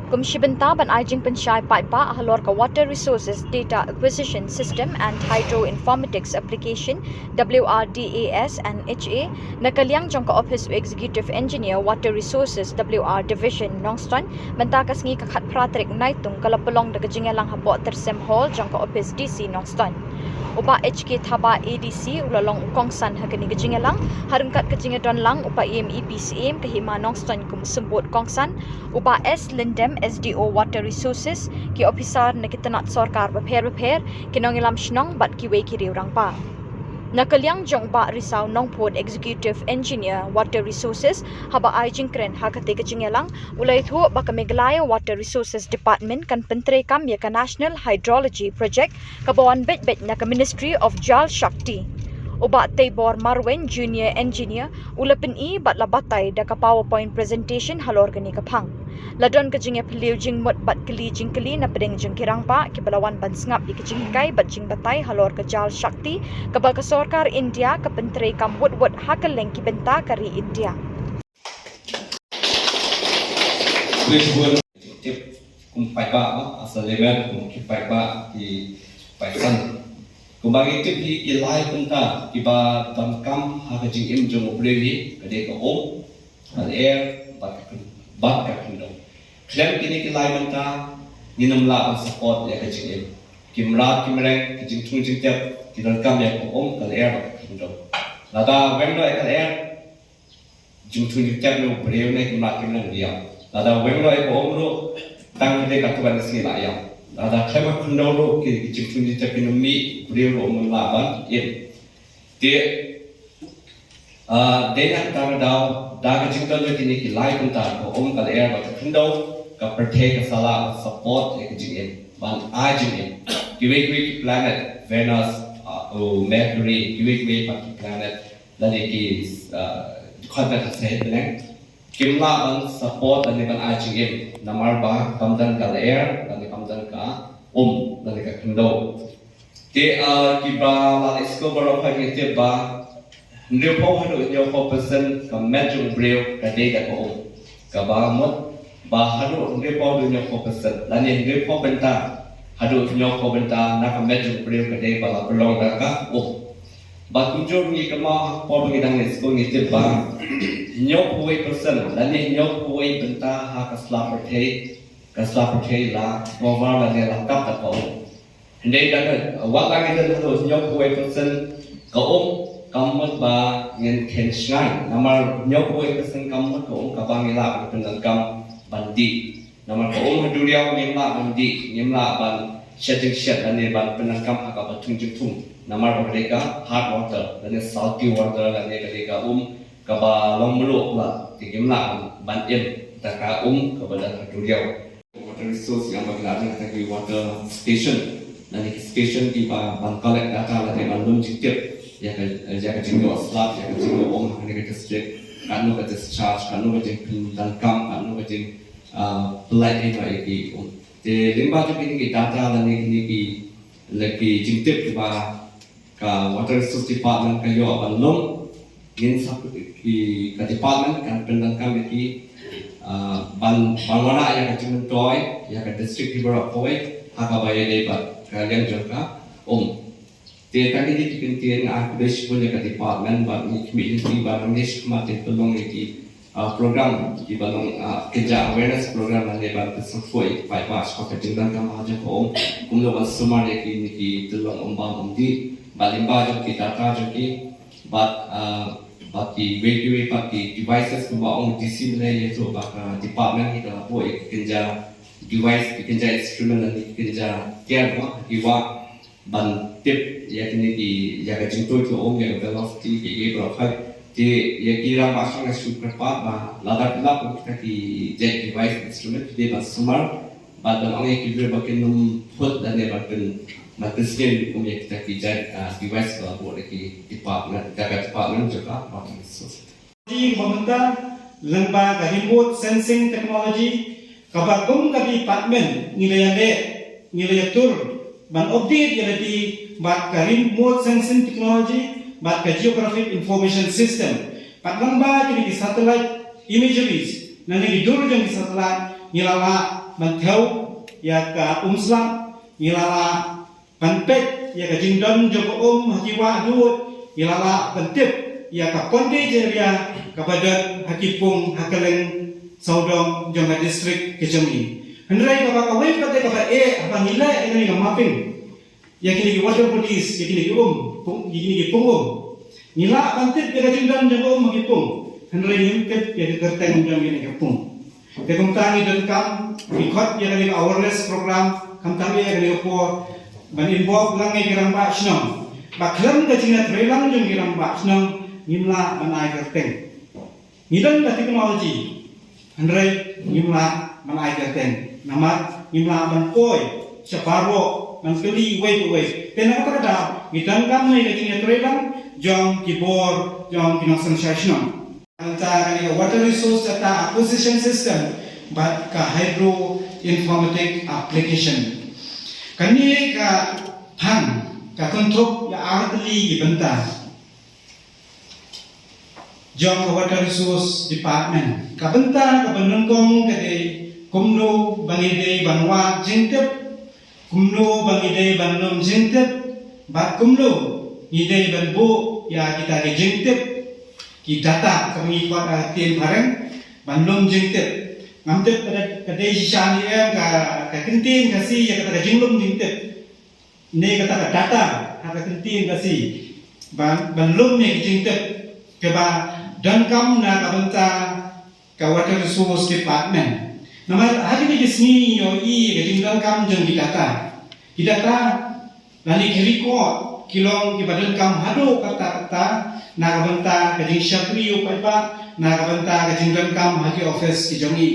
Kumshibenta ban Aijing Panchai Paipa Ahalor ka Water Resources Data Acquisition System and Hydroinformatics Application WRDAS and HA nakalyang jong ka Office of Executive Engineer Water Resources WR Division Nongston mentakas ngi kakat pratrik naitung kalapulong dagajingalang habo tersem hall jong ka Office DC Nongston. Upa HK Thaba ADC ulalong ukongsan hagani gajingalang harungkat kajingadon lang upa EMEPCM kahima Nongston kumsumbut kongsan upa S Lindem SDO Water Resources ki opisar na kitanat sorkar beper kinongilam shnong bat kiwe kiri urang pa. Nakalyang jong ba Rizau Nongpod Executive Engineer Water Resources haba Aijing Kren hakate kajingalang ulay thu ba Megalaya Water Resources Department kan pentre kam ya ka National Hydrology Project kabawan bet na ka Ministry of Jal Shakti. Uba Tabor Marwen Junior Engineer ulapin i bat labatay da ka PowerPoint presentation halor gani kapang. Ladon ka jing piliw jing mot bat kali na pedeng jing kirang pa kibalawan ban sngap i kajing kai bat jing batay halor ka Jal Shakti kabal ka sorkar India ka pentre kam wot hakaleng ki benta kari India. Kumpai ba asal level kumpai ba di paisan kumbagi tip di ilai penta kiba tamkam hakajing im jong obreli kade ko om al air bat ka kindo klem kini kilai penta ninam la ang support ya kajing im kimrat kimreng kajing tung jing tep kidan kam ya ko om kal air bat ka kindo lada wenglo kal air jing tung jing tep no breu ne kimrat kimreng dia lada wenglo ko om ro tang de ka tuban sila ya ada kema kundolo ki jingtuni tapin mi brio om laban in dia dena tara daw daga jington do kini ki lai kunta ko om kal air ba kundo ka perthe ka sala support ek jingin ban ajin kiwe planet Venus Mercury kiwe planet lani ki khonta se beneng kimla ban support dan ban ajin namar ba kamdan kal air dan kamdan ka dan ka kendo te kiba la isko baro pa ki ba ndio po hado ndio po person ka majung breu ka de ka ka ba mot ba hado ndio po ndio po person dan ndio po benta hado ndio po benta na ka majung breu ka de ba la belong ka ba kunjur ni kama po ngi dang isko ngi te ba ndio po person dan ndio po benta ha ka slaperte la mawar la ne la kap ta ko ndai da wa ka ngi da do nyok ko person ka kamot ba ngin ken shnai namar nyok ko person kamot ko ka ba ngi la ko tan kam bandi namar ko haduria ngi la bandi ngi la ban setting set ane ban penakam ha ka batung jung namar ba ka hot water dan salty water la ne ka ka ba long mlo la ti ngi la ban ta ka ka ba da haduria water resource yang bagi kita water station dan di station di ban collect data la ban lum jiktip ya ka jinggo slab ya ka jinggo om ne ka district kanu ka discharge kanu ka jing dan kam kanu ka jing plate ni ba di de limba tu ni data la ni ki lagi jiktip ba ka water resource department ka yo ban lum ngin sa ki ka department kan pendang kam ki ban wana yang kecil toy yang ke district di bawah toy haka bayar debat kalian juga dia tadi di pintian akademik punya ke department ban community ban niche kematin tolong di program di balong kerja awareness program yang debat sesuai bypass kau kejadian kamu aja kumlo ban semua di tolong di balimba kita tajuk baki wake baki devices kumba DC nilai itu baka department kita boy kerja device kerja instrument dan kerja care iwa ban tip ya kini di jaga jingto itu yang velocity ke berapa di ya kira masuk ke super ba ladar kita di jet device instrument di bas smart badan orang yang baki num put dan badan matisnya kita kijat device kalau boleh di department juga water resource. Di pemerintah lembaga remote sensing technology kabagum ka department nilai tur ban update jadi bat ka remote sensing technology bat ka geographic information system pat lamba jadi satellite imageries nang di dur jang satellite ngilala manthau ya ka umslam ngilala panpet ya ka jingdon jong hakiwa du ngilala pantip ya ka ponde jeria kabadan hakipung hakaleng saudong jong distrik kejemi hendrai ka away ka te ka apa nilai ini ka mapping ya kini water bodies ya kini kini nila pantip ya ka jingdon jong hakipung hendrai nimtep ya kerteng jong ini kapung Kung tani dan kam ikut ya kali awareness program kam tani ya kali po ban involve lang ay kirang ba snong baklang ka jinga trailang yung kirang ba snong nimla manay kerteng nidan ka technology handray nimla manay kerteng namat nimla ban poy sa paro man kali way tena ka kada nidan kam ay ka jinga trailang jong kibor jong kinasang snong Anta kani water resource data acquisition system but ka hydro informatic application. Kani ka han ka kontrok ya artli ibenta. Jong water resource department. Ka benta ka banungkong kade kumno bangide banwa jintep kumno bangide banum jintep bat kumno ide banbu ya kita ke jintep ki data kami kuat tim bareng bandung jengtep ngamtep kada sisani ka kentin kasi ya kata jinglum jengtep ne kata data kata kentin kasi bandung ne jengtep ke ba dan kam na kabanta ka water resource department nama hari ni gisni yo I ke jingdang kam jeng di data lani record kilong ki badan kam hado kata nakabanta kajing syakri upaipa nakabanta kajing dankam haki office ki jongi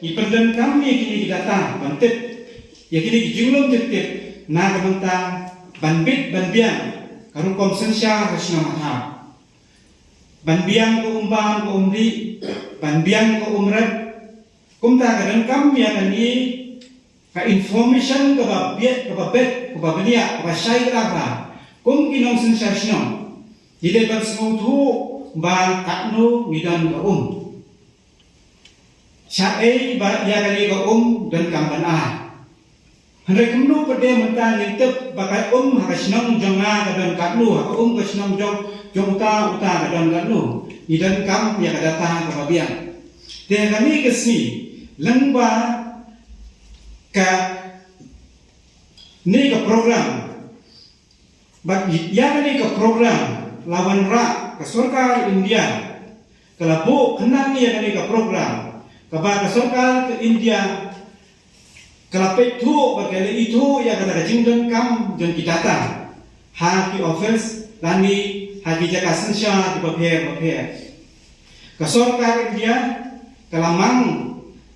iperdan kami kini data bantet ya kini jinglom tetep nakabanta banbit banbiang karung konsensya rasna mata banbiang ko umbang ko umri banbiang ko umrat kumta kadan kami ya kani ka information ka babet ka babenia ka syai ka kum kinong sensasyon Ide ban semutu ban takno ngidan ka Syai ba ya kali ka dan kamban a. Handai kumno pade mentan nitep bakai hakasnong jonga ka dan kaknu ka kasnong jong uta ka dan kaknu. Idan kam ya kadata ka babian. Te kami kesni lengba ka ni ka program. Bak ya kali ka program lawan rak ke Sarkar India kalabu kenang ya kali ke program ke Sarkar ke India kalapet tu bagale itu ya kata jingdan kam jan kitata haki office lani haki jaka sensya di paper ke Sarkar India kalamang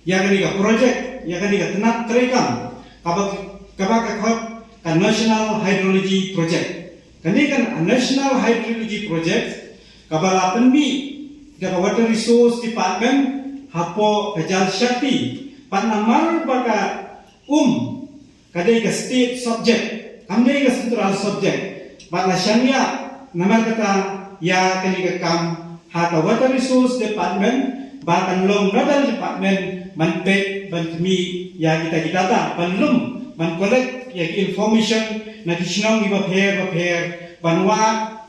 ya kali ke project ya kali ke tenat terekam kabak ke National Hydrology Project Kani kan National Hydrology Project kabala penbi ka Water Resource Department hapo kajal Shakti panamar baka kadai ka state subject kamdai ka central subject bala syania namar kata ya kani ka kam ha Water Resource Department bahkan long radar department manpek bantmi ya kita ta panlum man collect ya information na kisnong iba pair banwa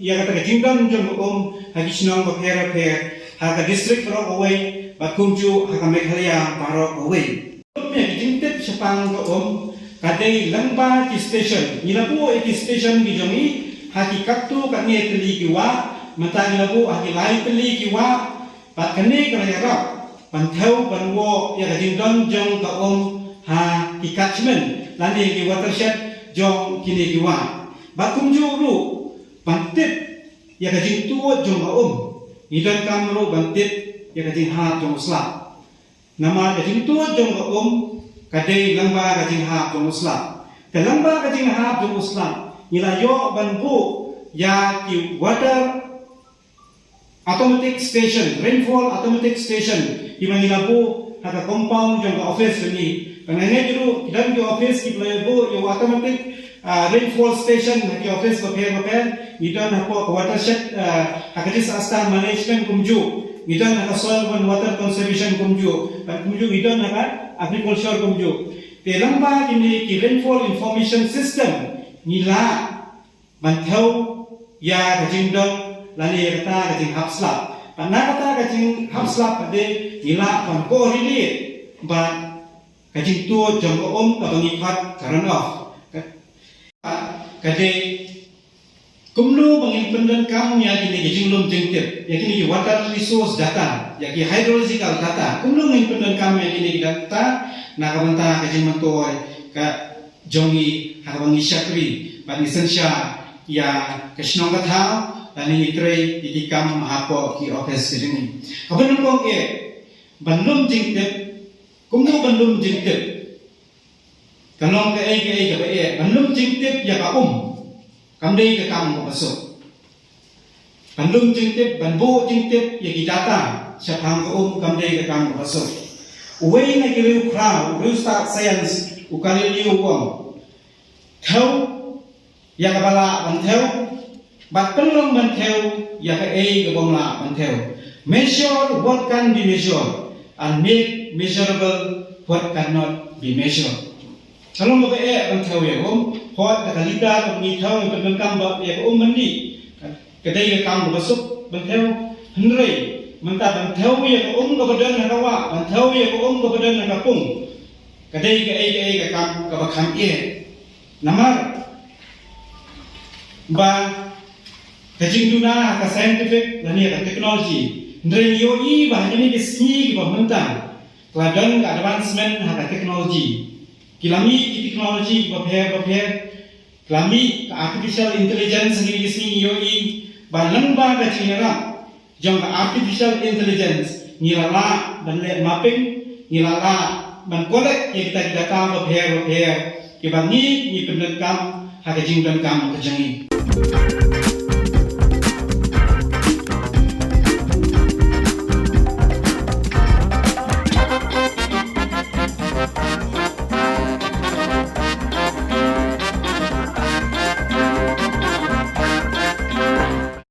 ya kata jingdang jong hagisnong pair ha ka district ro away bakumju ha ka Meghalaya paro away ya jingtep sepang ko kadai lengba ki station nilabu ki station gi jongi hakikat tu ka ni teli kiwa mata nilabu ha ki lai teli kiwa pat kani ka ya panthau banwo ya ka jingdang jong ka ha ki catchment lani ki watershed jong kini kiwa bakum juru bantip ya kajing tuo jong idan kamro bantip ya kajing ha jong usla nama kajing tuo jong kadai lamba kajing ha jong usla lamba kajing ha jong usla nilayo banbu ya ki water automatic station rainfall automatic station imangilabu haka compound jong office ni Pengennya dulu kita di office di pelayabu yang automatic rainfall station di office pakai itu nak watershed hakadis asta management kumju idan haka soil and water conservation kumju ban kumju idan haka agriculture kumju te lamba kini ki rainfall information system nila ban thau ya kajing dong lani kata kajing hapslap panna kata kajing hapslap ade nila ban ko relate ban kajing tu jong ko ka bangi phat karan off kade kumlu bangin pendan kam ya kini kajing lum jengtip ya kini water resource data ya ki hydrological data kumlu bangin pendan kam ya kini data nakabanta kajing mantoy ka jongi hakabangi syakri ban isensya ya kasnong katha ani itrei itikam mahapo ki office kini kaban ko ke banlum jingtip kumnu banlum jingtip kalong ke ai ka ba banlum jingtip ya ka kamdei ka kam ko pasok banlum jingtip banbo jingtip ya ki data syapang ko kamdei ka kam ko pasok uwei na kiliu kra uwei start science ukali liu wong theo ya ka bala ban theo bat pelong ban theo ya ka ei ka bom la ban theo measure what can be measured and make measurable what cannot be measured kalau mo ban theo ya bom hot ka kalita mi theo ban ban kam ba ya mandi kadai ka kam ba sup ban theo hnrei manta ban theo ya ka badan na wa ban theo ya ka badan na pung kadai ka ei ka kam ka ba kham namar ba kajing tuna ka scientific lani ka technology ndre yo I ba ni ke sni ba menta kladan ka advancement ha ka technology kilami ki technology ba phe kilami ka artificial intelligence ni sni yo I ba lamba ka chinera jong ka artificial intelligence ni la ban le mapping ni la ban collect kita data ba phe ke bangi ni pendekat hak jing dan kam kejangi